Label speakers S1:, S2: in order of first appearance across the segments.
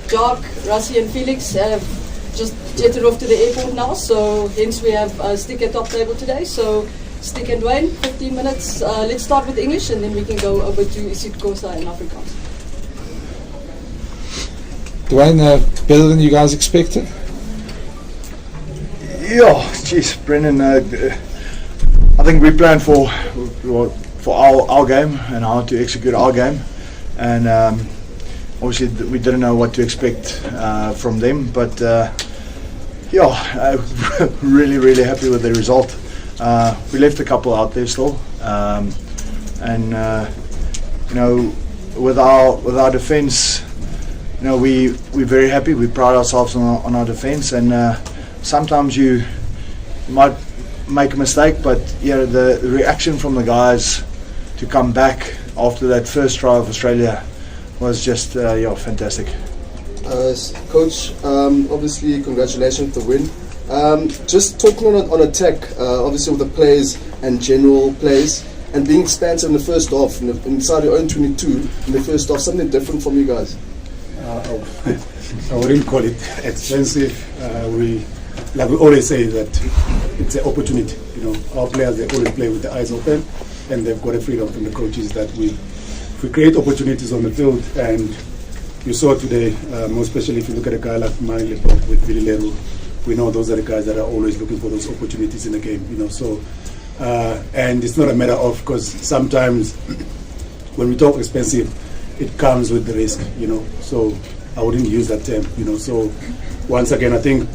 S1: Jock, Rassi and Felix have just jetted off to the airport now, so hence we have Stick at top table today. So Stick and Dwayne, 15 minutes. Let's start with English and then we can go over to isiXhosa and Afrikaans.
S2: Dwayne, better than you guys expected?
S3: Yeah, geez, Brendan. I think we planned for our game and how to execute our game, and obviously we didn't know what to expect from them. But really happy with the result. We left a couple out there still, and with our defence, we're very happy. We pride ourselves on our defence, and sometimes you might make a mistake, but the reaction from the guys to come back after that first try of Australia was just fantastic.
S4: Coach, obviously congratulations with the win. Just talking on attack, obviously with the players and general plays, and being expansive in the first half, inside your own 22 in the first half, something different from you guys.
S5: I wouldn't call it expensive. Like we always say, that it's an opportunity. Our players, they always play with the eyes open, and they've got a freedom from the coaches that we create opportunities on the field. And you saw today, most especially if you look at a guy like Manile with Billy Leru, we know those are the guys that are always looking for those opportunities in the game. So and it's not a matter of, because sometimes when we talk expensive, it comes with the risk. So I wouldn't use that term. So once again, I think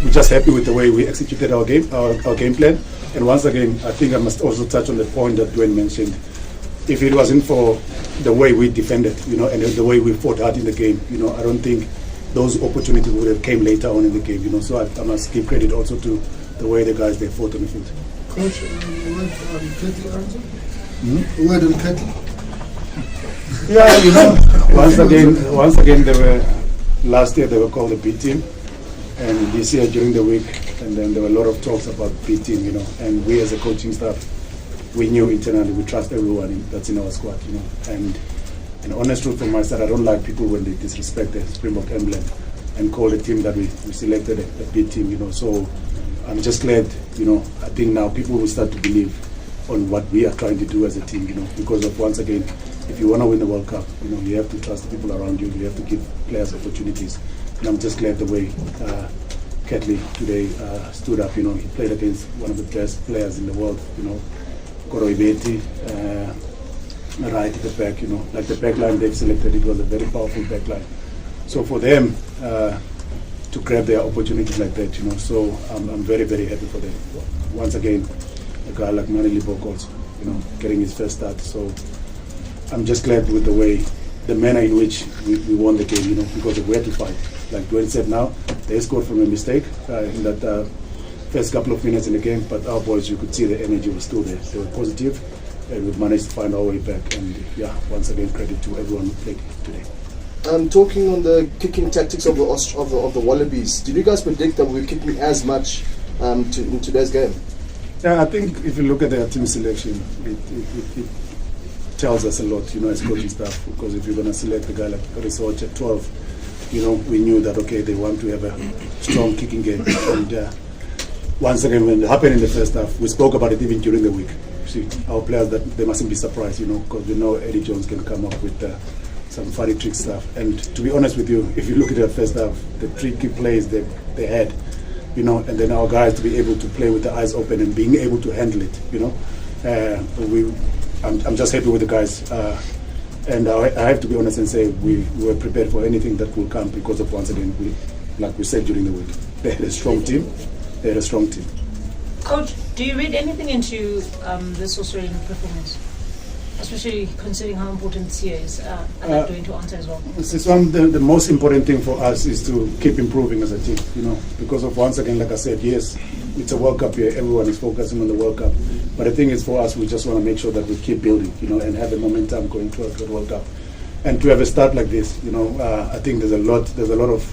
S5: we're just happy with the way we executed our game plan. And once again, I think I must also touch on the point that Dwayne mentioned. If it wasn't for the way we defended, and the way we fought hard in the game, I don't think those opportunities would have came later on in the game. So I must give credit also to the way the guys, they fought on the field.
S6: Coach, word on Kettle?
S5: Yeah, once again, last year they were called the B team. And this year during the week, and then there were a lot of talks about B team, and we as a coaching staff, we knew internally we trust everyone that's in our squad, And honest truth from my side, I don't like people when they disrespect the Springbok emblem and call the team that we selected a B team, So I'm just glad, I think now people will start to believe on what we are trying to do as a team, because of, once again, if you want to win the World Cup, you have to trust the people around you. You have to give players opportunities. And I'm just glad the way Ketley today stood up. He played against one of the best players in the world. Koroibeti, right at the back. Like the back line they've selected, it was a very powerful back line. So for them to grab their opportunities like that, so I'm very, very happy for them. Once again, a guy like Manile also, getting his first start. So I'm just glad with the manner in which we won the game, because we had to fight. Like Dwayne said now, they scored from a mistake in that first couple of minutes in the game, but our boys, you could see the energy was still there. They were positive, and we managed to find our way back. And once again, credit to everyone who played today.
S4: Talking on the kicking tactics of the Wallabies, did you guys predict that we were kicking as much in today's game?
S5: Yeah, I think if you look at their team selection, it tells us a lot, as coaching staff, because if you're going to select a guy like Research at 12, we knew that, okay, they want to have a strong kicking game. And once again, when it happened in the first half, we spoke about it even during the week. See, our players, that they mustn't be surprised, because we know Eddie Jones can come up with some funny trick stuff. And to be honest with you, if you look at the first half, the tricky plays they had, and then our guys to be able to play with the eyes open and being able to handle it, I'm just happy with the guys. And I have to be honest and say we were prepared for anything that will come, because of, once again, like we said during the week, they had a strong team.
S7: Coach, do you read anything into this Australian performance, especially considering how important this year is? I'd like Dwayne to answer as well.
S5: The most important thing for us is to keep improving as a team, because of, once again, like I said, yes, it's a World Cup year. Everyone is focusing on the World Cup. But the thing is, for us, we just want to make sure that we keep building, and have a momentum going towards the World Cup. And to have a start like this, I think there's a lot of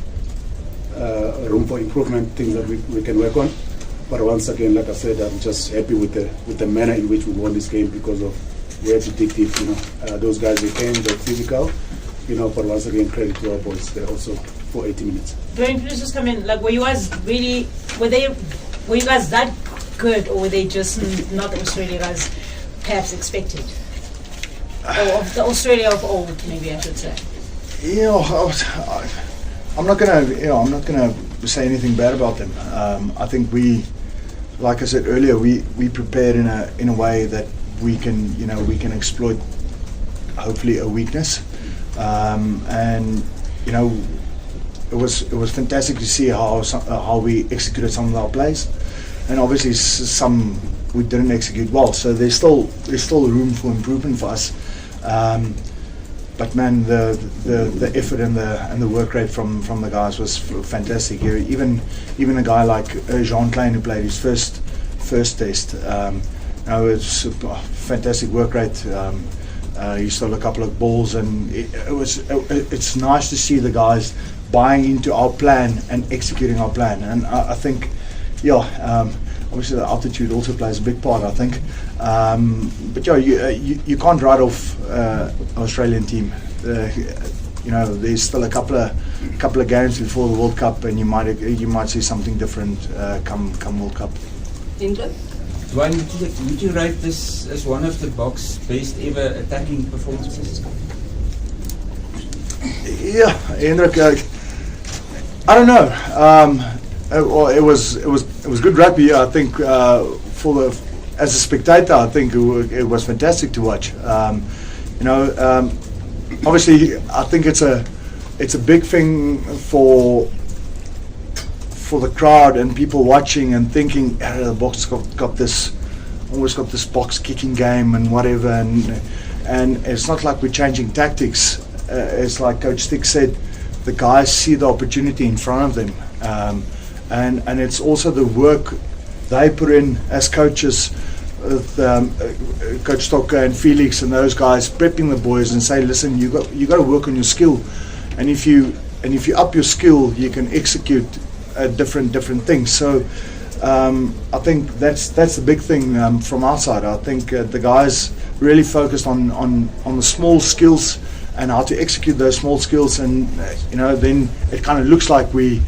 S5: room for improvement, things that we can work on. But once again, like I said, I'm just happy with the manner in which we won this game, because of we had to dig deep. Those guys, they came, they're physical, you know, but once again, credit to our boys. They're also for 80 minutes.
S7: Dwayne, please just come in. Like, were you guys that good, or were they just not the Australia guys perhaps expected? Or of the Australia of old, maybe I should say.
S3: I'm not gonna say anything bad about them. I think we, like I said earlier, we prepared in a way that we can exploit hopefully a weakness, and it was fantastic to see how we executed some of our plays, and obviously some we didn't execute well. So there's still room for improvement for us. But man, the effort and the work rate from the guys was fantastic. Even a guy like Jean Klein, who played his first test, it's a fantastic work rate. He stole a couple of balls, and it's nice to see the guys buying into our plan and executing our plan. And I think, obviously the altitude also plays a big part, I think. But you can't write off Australian team. There's still a couple of games before the World Cup, and you might see something different come World Cup.
S1: England?
S8: Dwayne, would you rate this as one of the Boks' best ever attacking performances?
S3: Yeah, Hendrik, I don't know. Well, it was good rugby. I think as a spectator, I think it was fantastic to watch. Obviously, I think it's a big thing for the crowd and people watching and thinking, the Boks got this box kicking game and whatever, and it's not like we're changing tactics. It's like Coach Stick said, the guys see the opportunity in front of them. And it's also the work they put in as coaches, with Coach Stocker and Felix and those guys prepping the boys and say, listen, you got to work on your skill, and if you up your skill, you can execute different things. So I think that's the big thing from our side. I think the guys really focused on the small skills and how to execute those small skills, and then it kind of looks like we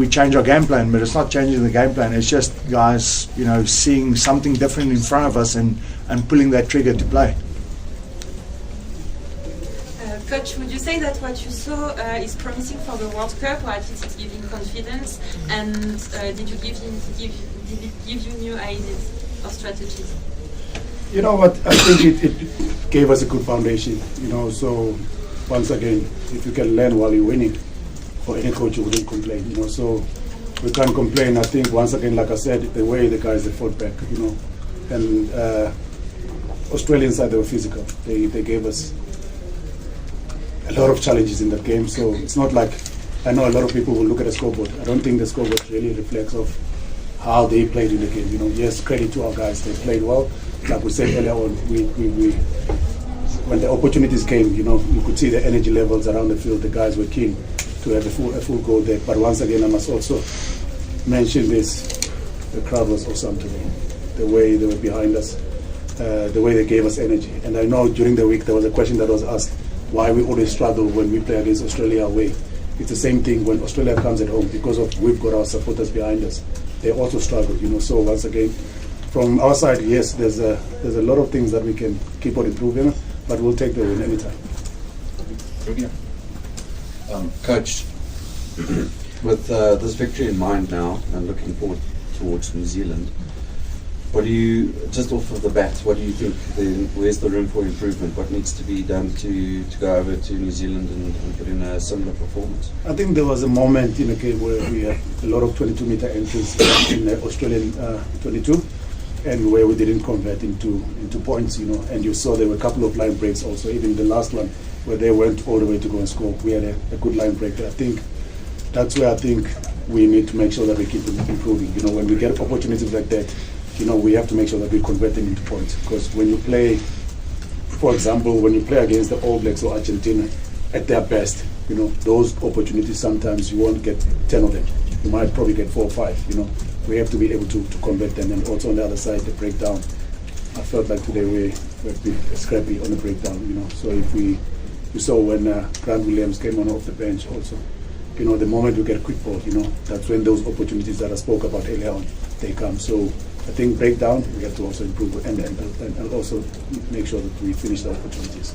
S3: change our game plan, but it's not changing the game plan. It's just guys, seeing something different in front of us and pulling that trigger to play.
S9: Coach, would you say that what you saw is promising for the World Cup, or at least it's giving confidence? And did it give you new ideas or strategies?
S5: You know what? I think it gave us a good foundation. So once again, if you can learn while you're winning, for any coach who wouldn't complain, so we can't complain. I think once again, like I said, the way the guys they fought back, and Australian side, they were physical. They gave us a lot of challenges in that game. So it's not like, I know a lot of people will look at the scoreboard. I don't think the scoreboard really reflects of how they played in the game. Yes, credit to our guys, they played well. Like we said earlier on, we when the opportunities came, you could see the energy levels around the field. The guys were keen to have a full goal there. But once again, I must also mention this: the crowd was awesome today. The way they were behind us, the way they gave us energy. And I know during the week there was a question that was asked, why we always struggle when we play against Australia away. It's the same thing when Australia comes at home, because we've got our supporters behind us. They also struggle, So once again, from our side, yes, there's a lot of things that we can keep on improving, but we'll take the win anytime.
S10: Coach, with this victory in mind now and looking forward towards New Zealand, what do you, just off of the bat, what do you think, where's the room for improvement? What needs to be done to go over to New Zealand and put in a similar performance?
S5: I think there was a moment in the game where we had a lot of 22-meter entries in the Australian 22, and where we didn't convert into points, and you saw there were a couple of line breaks also, even the last one, where they went all the way to go and score. We had a good line break there. I think that's where I think we need to make sure that we keep improving. When we get opportunities like that, we have to make sure that we convert them into points. Because when you play, for example, when you play against the All Blacks or Argentina at their best, those opportunities sometimes you won't get 10 of them. You might probably get 4 or 5, We have to be able to convert them. And also on the other side, the breakdown. I felt like today we're a bit scrappy on the breakdown, So if we You saw when Grant Williams came on off the bench also. You know, the moment we get a quick ball, you know, that's when those opportunities that I spoke about earlier on, they come. So I think breakdown, we have to also improve and also make sure that we finish the opportunities.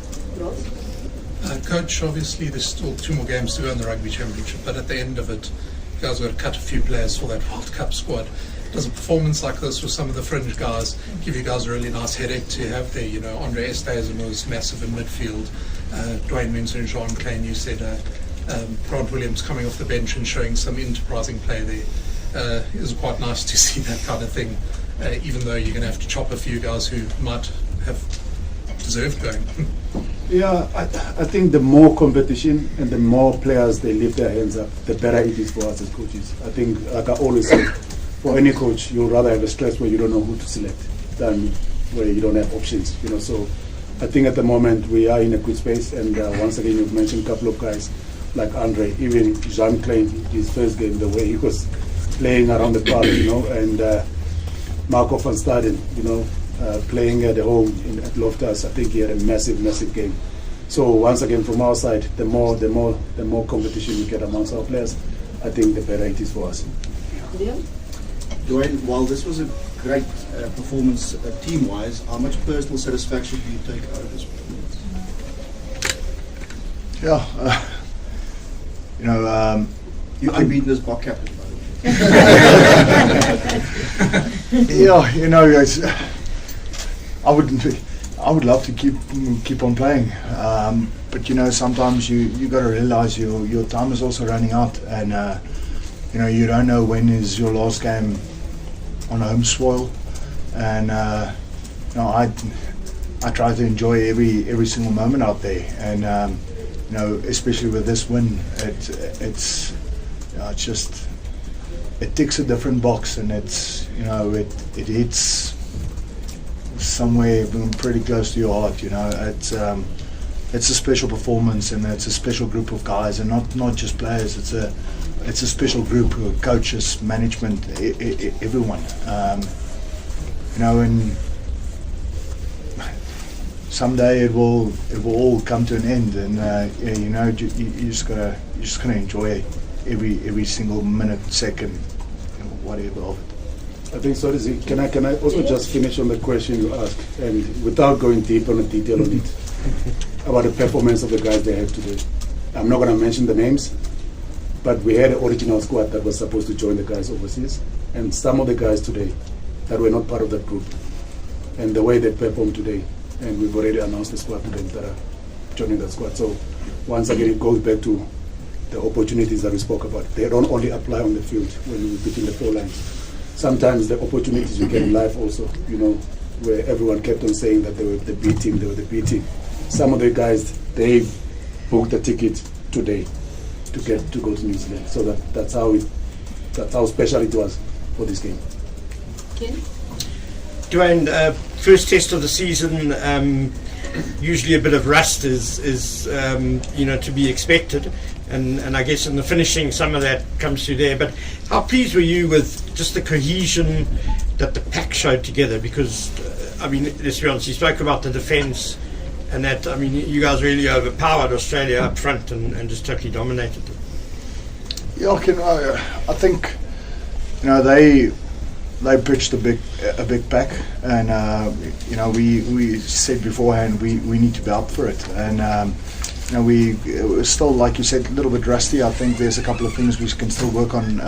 S6: Coach, obviously there's still 2 more games to go in the Rugby Championship, but at the end of it, you guys got to cut a few players for that World Cup squad. Does a performance like this with some of the fringe guys give you guys a really nice headache to have there? You know, Andre Estesen was massive in midfield. Dwayne mentioned Jean Klein, you said Grant Williams coming off the bench and showing some enterprising play there. It was quite nice to see that kind of thing, even though you're going to have to chop a few guys who might have deserved going.
S5: Yeah, I think the more competition and the more players they lift their hands up, the better it is for us as coaches. I think, like I always say, for any coach, you'd rather have a stress where you don't know who to select than where you don't have options. You know, so I think at the moment we are in a good space. And once again, you've mentioned a couple of guys like Andre, even Jean Klein, his first game, the way he was playing around the park, you know, and Marco van Staden, you know, playing at the home at Loftus. I think he had a massive game. So once again, from our side, the more competition we get amongst our players, I think the better it is for us.
S1: Liam?
S11: Dwayne, while this was a great performance team-wise, how much personal satisfaction do you take out of this performance?
S3: Yeah, you know,
S11: you unbeaten as Bok captain, by the way.
S3: yeah, you know, I would love to keep on playing, but you know, sometimes you got to realize your time is also running out, and you know, you don't know when is your last game on home soil, and you know, I try to enjoy every single moment out there, and you know, especially with this win, it's just, it ticks a different box, and it's, you know, it hits somewhere pretty close to your heart. You know, it's a special performance, and it's a special group of guys, and not just players. It's a special group of coaches, management, everyone. You know, and someday it will all come to an end, and yeah, you know, you just gotta enjoy every single minute, second, whatever of it.
S5: I think so. Can I also just finish on the question you asked, and without going deep on the detail on it, about the performance of the guys they have today. I'm not going to mention the names, but we had an original squad that was supposed to join the guys overseas, and some of the guys today that were not part of that group, and the way they performed today, and we've already announced the squad to them that are joining that squad. So once again, it goes back to the opportunities that we spoke about. They don't only apply on the field when we're between the 4 lines. Sometimes the opportunities you get in life also, you know, where everyone kept on saying that they were the B team, they were the B team. Some of the guys, they booked a ticket today to go to New Zealand. So that's how special it was for this game.
S1: Ken?
S12: Dwayne, first test of the season, usually a bit of rust is you know, to be expected. And I guess in the finishing, some of that comes through there. But how pleased were you with just the cohesion that the pack showed together? Because, I mean, let's be honest, you spoke about the defence, and that, I mean, you guys really overpowered Australia up front and just totally dominated them.
S3: Yeah, I think, you know, they pitched a big pack, and you know, we said beforehand we need to be up for it, and you know, we're still, like you said, a little bit rusty. I think there's a couple of things we can still work on,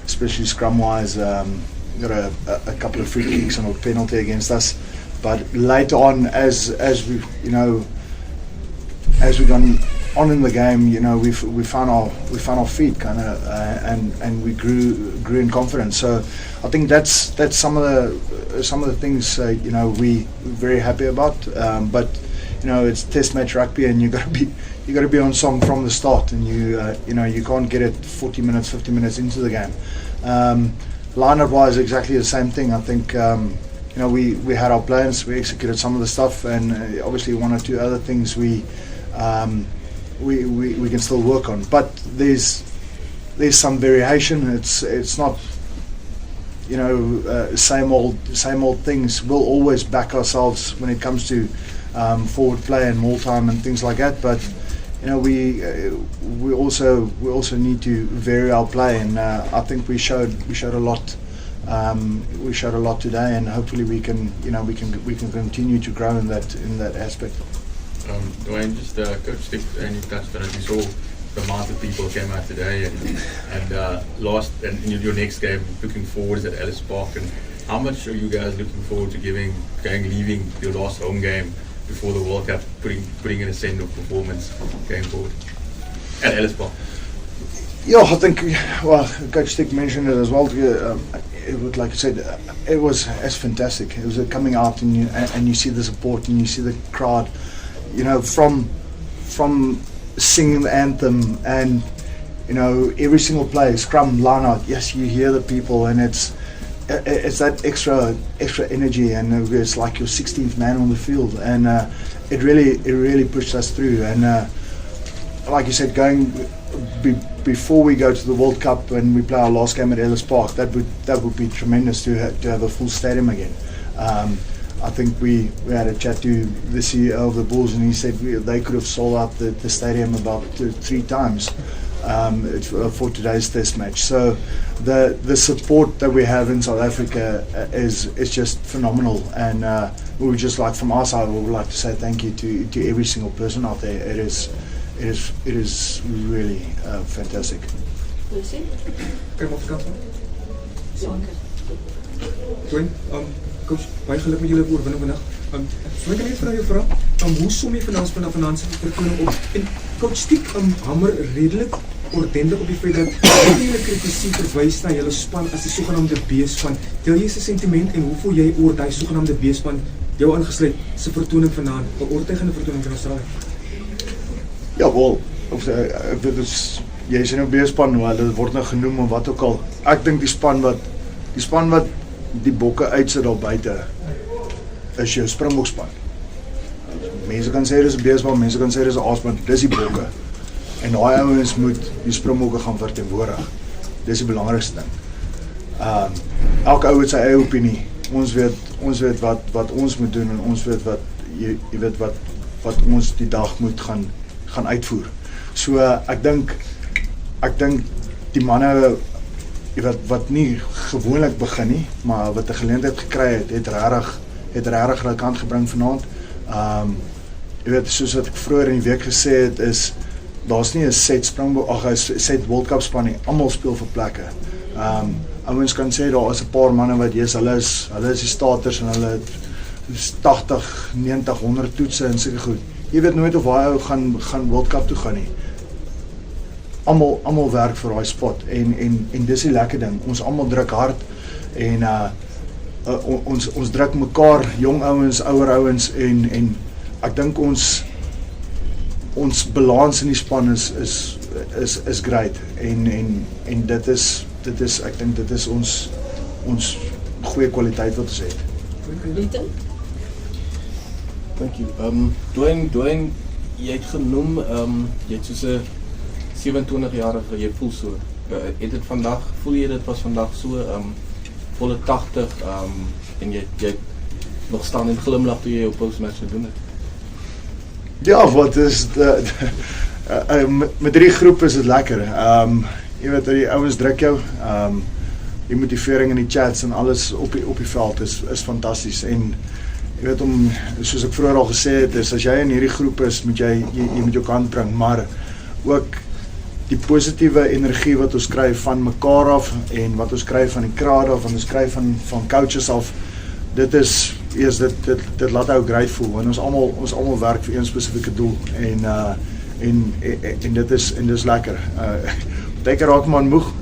S3: especially scrum-wise. We got a couple of free kicks and a penalty against us. But later on, as we, you know, as we've gone on in the game, you know, we found our feet kind of, and we grew in confidence. So I think that's some of the things you know, we're very happy about. But you know, it's test match rugby, and you got to be on song from the start, and you know, you can't get it 40 minutes, 50 minutes into the game. Lineup wise, exactly the same thing. I think you know, we had our plans, we executed some of the stuff, and obviously 1 or 2 other things we can still work on. But there's some variation. It's not, you know, same old things. We'll always back ourselves when it comes to forward play and more time and things like that. But you know, we also need to vary our play, and I think we showed a lot. We showed a lot today, and hopefully we can continue to grow in that aspect.
S13: Dwayne, just Coach Stick, and you touched on it. You saw the amount of people came out today, and in your next game, looking forward at Ellis Park. And how much are you guys looking forward to leaving your last home game before the World Cup, putting in a send-off performance going forward at Ellis Park?
S3: Yeah, I think, well, Coach Stick mentioned it as well. It was, like I said, it's fantastic. It was coming out and you see the support and you see the crowd, you know, from singing the anthem and, you know, every single play, scrum, line out. Yes, you hear the people, and it's that extra energy, and it's like your 16th man on the field, and it really pushed us through. And like you said, before we go to the World Cup and we play our last game at Ellis Park, that would be tremendous to have a full stadium again. I think we had a chat to the CEO of the Bulls, and he said they could have sold out the stadium about 3 times for today's test match. So the support that we have in South Africa is just phenomenal, and we would just like, from our side, we would like to say thank you to every single person out there. It is really fantastic.
S1: Lucy?
S14: Dwayne, Coach, baie geluk met julle oorwinning vandag. So ek kan net van jou vra, hoe som jy vanaand se vertoning op? En Coach Stick hamer redelik ordentlik op die feit dat hele kritisie verwys na julle span as die sogenaamde B-span. Deel jy se sentiment en hoe voel jy oor daai sogenaamde B-span, jou ingesluit, se vertoning vanaand, 'n oortuigende vertoning in Australië?
S3: Ja, wel, dit is, jy sê nou B-span, maar dit word nou genoem of wat ook al. Ek dink die span wat die bokke uitsit daar buite is jou Springboks span. Mense kan sê dis 'n B-span, mense kan sê dis 'n A-span, dis die bokke. En daai ouens moet die Springbokke gaan verteenwoordig. Dis die belangrikste ding. Elke ou het sy eie opinie. Ons weet wat ons moet doen, en ons weet wat jy weet wat ons die dag moet gaan uitvoer. So ek dink die manne wat nie gewoonlik begin nie, maar wat 'n geleentheid gekry het regtig hulle kant gebring vanaand. Jy weet, soos wat ek vroeër in die week gesê het, is daar's nie 'n set World Cup span nie. Almal speel vir plekke. Ouens kan sê daar is 'n paar manne wat hulle is die starters en hulle het 80, 90, 100 toetse en sulke goed. Jy weet nooit of daai ou gaan World Cup toe gaan nie. Almal werk vir daai spot, en dis die lekker ding. Ons almal druk hard, en ons druk mekaar, jong ouens, ouer ouens, en ek dink ons balans in die span is great, en dit is ek dink dit is ons goeie kwaliteit wat ons het.
S15: Thank you. Dwayne, jy het genoem, jy het soos 'n 27-jarige, jy voel so. Voel jy dit was vandag so volle 80, en jy nog staan en glimlag toe jy jou postmatch gedoen het?
S3: Ja, wat is met die groep is dit lekker. Jy weet, die ouens druk jou. Die motivering in die chats en alles op die veld is fantasties, en jy weet, soos ek vroeër al gesê het, is as jy in hierdie groep is, moet jy moet jou kant bring, maar ook die positiewe energie wat ons kry van mekaar af, en wat ons kry van die crowd af, en ons kry van coaches af, dit laat jou great voel, want ons almal werk vir een spesifieke doel, en dit is lekker. Partykeer raak man moeg,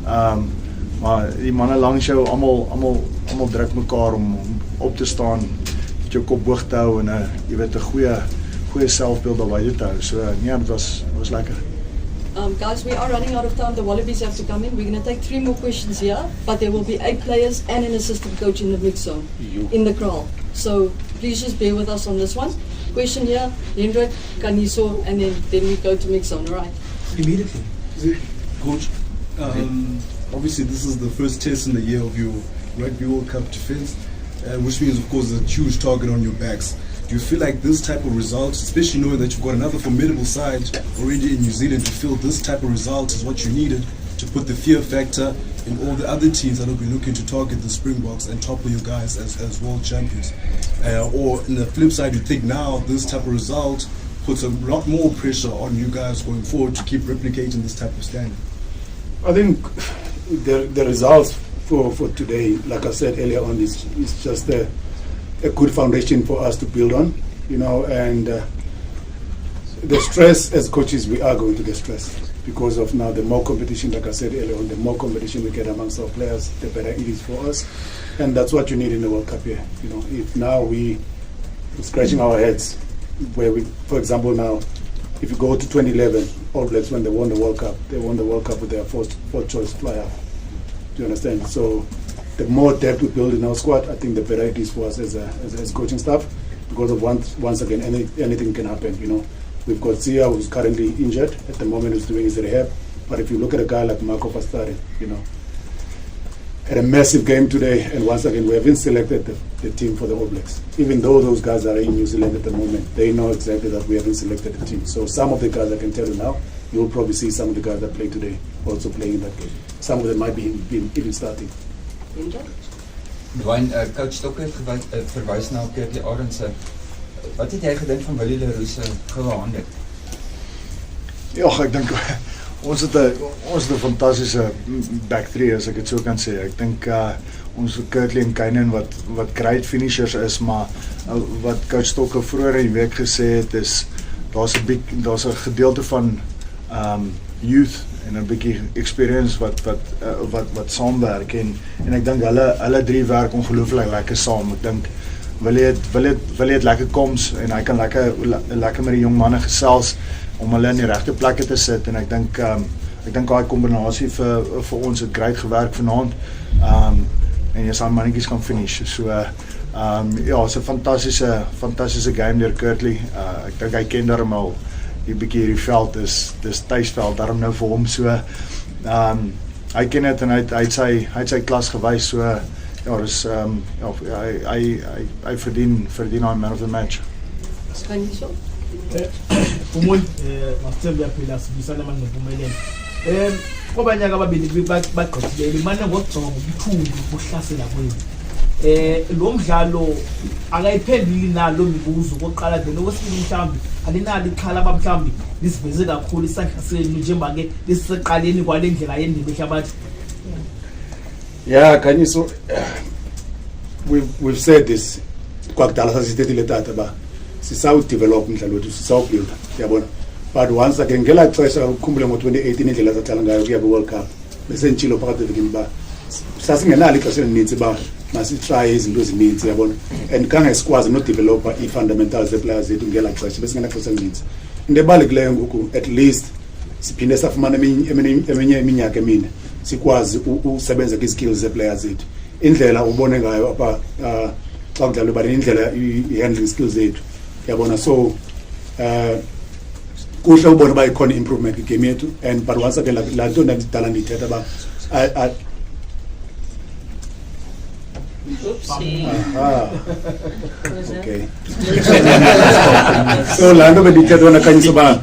S3: maar die manne langs jou, almal druk mekaar om op te staan, met jou kop hoog te hou, en jy weet, 'n goeie selfbeeld daar buite te hou. So ja, dit was lekker.
S1: Guys, we are running out of time. The Wallabies have to come in. We're going to take 3 more questions here, but there will be 8 players and an assistant coach in the mix zone, in the kraal. So please just bear with us on this one. Question here, Hendrik, Kaniso, and then we go to mix zone, all right?
S14: Immediately.
S16: Coach, obviously this is the first test in the year of your Rugby World Cup defense, which means, of course, a huge target on your backs. Do you feel like this type of results, especially knowing that you've got another formidable side already in New Zealand, do you feel this type of result is what you needed to put the fear factor in all the other teams that will be looking to target the Springboks and topple you guys as world champions? Or in the flip side, you think now this type of result puts a lot more pressure on you guys going forward to keep replicating this type of standard?
S5: I think the results for today, like I said earlier on, is just a good foundation for us to build on, you know, and the stress as coaches, we are going to get stressed because of now the more competition, like I said earlier on, the more competition we get amongst our players, the better it is for us. And that's what you need in the World Cup here. You know, if now we're scratching our heads, where we, for example, now, if you go to 2011, All Blacks, when they won the World Cup, they won the World Cup with their fourth choice flyer. Do you understand? So the more depth we build in our squad, I think the better it is for us as coaching staff, because of once again, anything can happen, you know. We've got Zia, who's currently injured at the moment, who's doing his rehab. But if you look at a guy like Marco Pastari, you know, had a massive game today, and once again, we haven't selected the team for the All Blacks. Even though those guys are in New Zealand at the moment, they know exactly that we haven't selected the team. So some of the guys, I can tell you now, you'll probably see some of the guys that played today also playing in that game. Some of them might be even starting.
S8: Dwayne, Coach Stokke het verwys na Kirkley Arendse. Wat het jy gedink van Willie Leroux se goue hande?
S3: Ja, ek dink ons het 'n fantastiese back three, as ek dit so kan sê. Ek dink ons Kirkley en Kynaan wat great finishers is, maar wat Coach Stokke vroeër in die week gesê het is daar's 'n gedeelte van youth en 'n bietjie experience wat saamwerk en ek dink hulle drie werk ongelooflik lekker saam. Ek dink wil het lekker koms en hy kan lekker met die jong manne gesels om hulle in die regte plekke te sit en ek dink daai kombinasie vir ons het great gewerk vanaand. En jy sal mannetjies kan finish. So ja, it's 'n fantastiese game deur Kirkley. Ek dink hy ken daarom al die bietjie hierdie veld dis tuisveld daarom nou vir hom. So hy ken dit en hy het sy klas gewys. So ja, dis hy verdien hy man of the match.
S1: Kan jy so?
S17: Mathemba phela sibisana manje ngompumelelo. Kwabanyaka ababili bagqithile bemane ngokujonga ubuthungu bohlasela kwenu. Lo mdlalo akayiphenduli nalo mibuzo oqala then okwesibili mhlambi alinali ikhala abamhlambi lisiveze kakhulu isandla senu njengoba ke lisiseqaleni kwale ndlela yendebe ehlabathi.
S5: Yeah, can you so we've said this kwakudala sasithethile tata ba sisawu-develop umdlalo wethu sisawubuilda yabona, but once again ngela xesha ukukhumbule ngo-2018 indlela sadlala ngayo kuya kwi-World Cup besentshilo phakathi evekini ba sasingenalo ixesha elininzi ba masitry izinto ezininzi yabona, and khange sikwazi nodevelopa ii-fundamentals zeplayers zethu ngela xesha besingenaxesha elininzi. Into ebalulekileyo ngoku at least siphinde safumana eminye iminyaka emine sikwazi usebenza kwi-skills zeplayers zethu, indlela ubone ngayo apha xa kudlalwa bani indlela i-handling skills zethu yabona. So kuhle ubone uba ikhona improvement kwigame yethu, and but once again laa nto ndidala ndiyithetha uba okay. So laa nto bendiyithetha wona kanyisa uba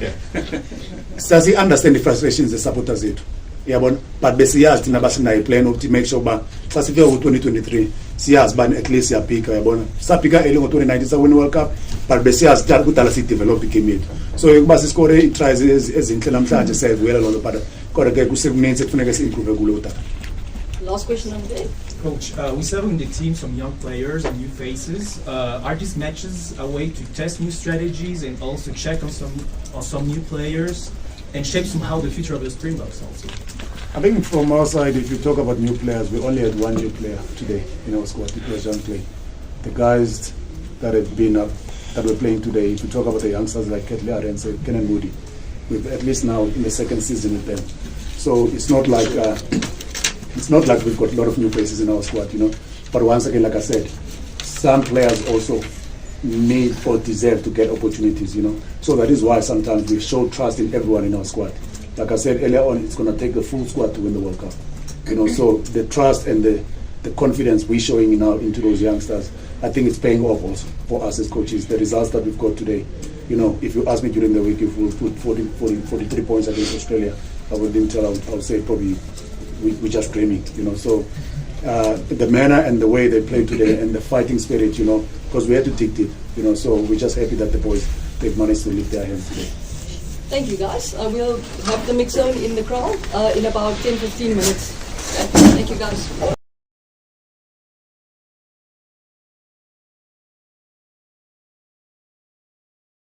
S5: sasi-understand ii-frustrations ze-supporters zethu yabona, but besiyazi thina basinayo iplan ukuthi make sure uba xa sifika ku-2023 siyazi ubani at least siyaphika yabona. Saphika early ngo-2019 sawin World Cup, but besiyazi kudala siyidevelop igame yethu. So ukuba sisikore ii-tries ezintle namhlanje siyayivuyela loo nto, but kodwa ke kusekunintsi kufuneka si-improve kulo tata.
S1: Last question on the day.
S14: Coach, we're serving the team some young players and new faces. Are these matches a way to test new strategies and also check on some new players and shape somehow the future of the Springboks also?
S5: I think from our side, if you talk about new players, we only had one new player today in our squad. It was Jean Clay. The guys that have been up, that were playing today, if you talk about the youngsters like Ketley Arendse and Kenan Moody, we've at least now in the second season with them. So it's not like we've got a lot of new faces in our squad, you know. But once again, like I said, some players also need or deserve to get opportunities, you know. So that is why sometimes we show trust in everyone in our squad. Like I said earlier on, it's going to take the full squad to win the World Cup, you know. So the trust and the confidence we're showing now into those youngsters I think it's paying off also for us as coaches. The results that we've got today, you know, if you ask me during the week if we'll put 43 points against Australia, I wouldn't tell. I would say probably we're just dreaming, you know. So the manner and the way they played today and the fighting spirit, you know, because we had to dig deep, you know. So we're just happy that the boys, they've managed to lift their hands today.
S1: Thank you, guys. We'll have the mix zone in the crowd in about 10-15 minutes. Okay. Thank you, guys.